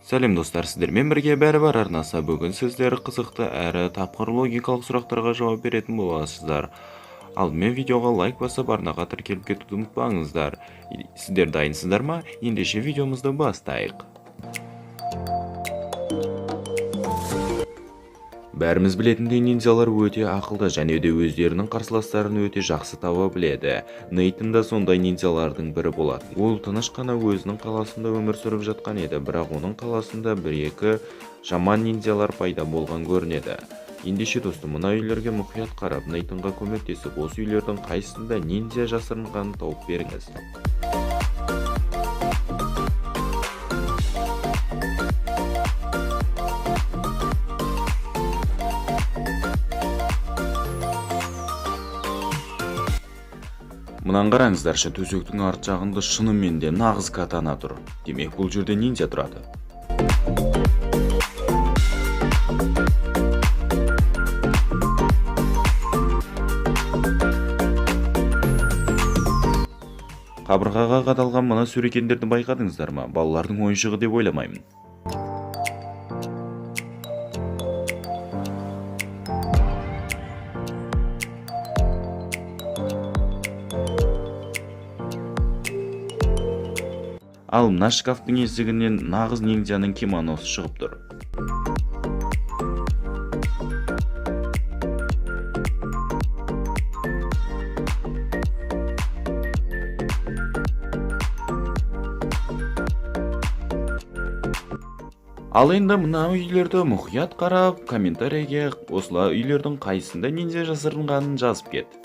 Сәлем достар, сіздермен бірге бәрі бар арнасы. Бүгін сіздер қызықты әрі тапқыр логикалық сұрақтарға жауап беретін боласыздар. Алдымен видеоға лайк басып, арнаға тіркеліп кетуді ұмытпаңыздар. Сіздер дайынсыздар ма? Ендеше видеомызды бастайық. Бәріміз білетіндей, ниндзялар өте ақылды және де өздерінің қарсыластарын өте жақсы таба біледі. Нейтан да сондай ниндзялардың бірі болады. Ол тыныш қана өзінің қаласында өмір сүріп жатқан еді, бірақ оның қаласында бір-екі жаман ниндзялар пайда болған көрінеді. Ендеше достым, мына үйлерге мұқият қарап, Нейтанға көмектесіп, осы үйлердің қайсысында ниндзя жасырынғанын тауып беріңіз. Мұнан қараңыздаршы, төсектің арт жағында шынымен де нағыз катана тұр. Демек, бұл жерде ниндзя тұрады. Қабырғаға қадалған мына сөрекендерді байқадыңыздар ма? Балалардың ойыншығы деп ойламаймын. Ал мына шкафтың есігінен нағыз ниндзяның кимоносы шығып тұр. Ал енді мына үйлерді мұқият қарап, комментарийге осылай үйлердің қайсында ниндзя жасырынғанын жазып кет.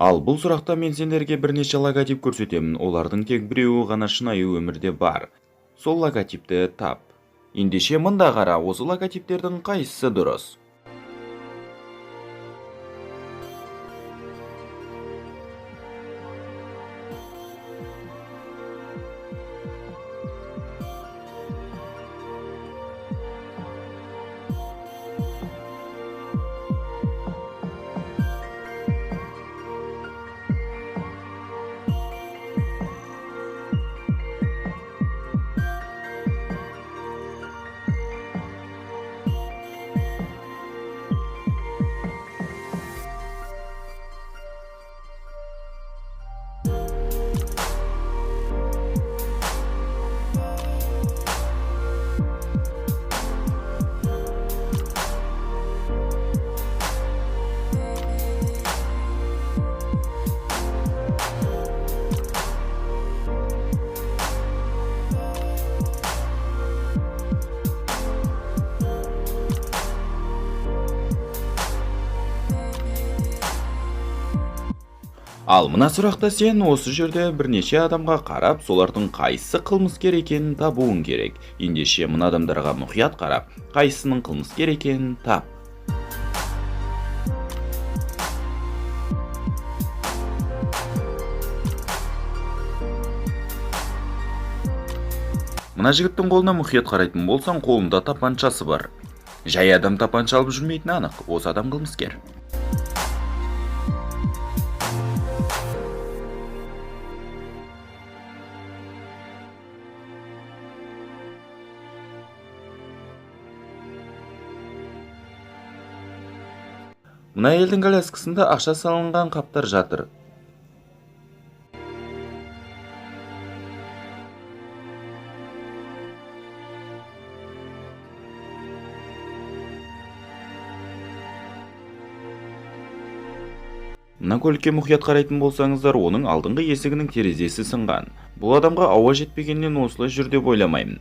Ал бұл сұрақта мен сендерге бірнеше логотип көрсетемін. Олардың тек біреуі ғана шынайы өмірде бар. Сол логотипті тап. Ендеше мында қара, осы логотиптердің қайсысы дұрыс? Ал мына сұрақта сен осы жерде бірнеше адамға қарап, солардың қайсысы қылмыскер екенін табуың керек. Ендеше мына адамдарға мұқият қарап, қайсысының қылмыскер екенін тап. Мына жігіттің қолына мұқият қарайтын болсаң, қолында тапаншасы бар. Жай адам тапанша алып жүрмейтіні анық, осы адам қылмыскер. Мына елдің коляскасында ақша салынған қаптар жатыр. Мына көлікке мұқият қарайтын болсаңыздар, оның алдыңғы есігінің терезесі сынған. Бұл адамға ауа жетпегеннен осылай жүр деп ойламаймын.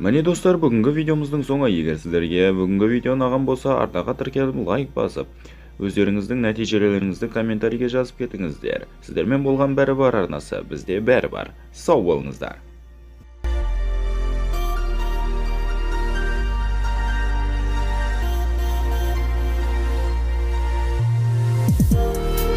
Міне достар, бүгінгі видеомыздың соңы. Егер сіздерге бүгінгі видео ұнаған болса, арнаға тіркеліп лайк басып, өздеріңіздің нәтижелеріңізді комментарийге жазып кетіңіздер. Сіздермен болған бәрі бар арнасы, бізде бәрі бар. Сау болыңыздар.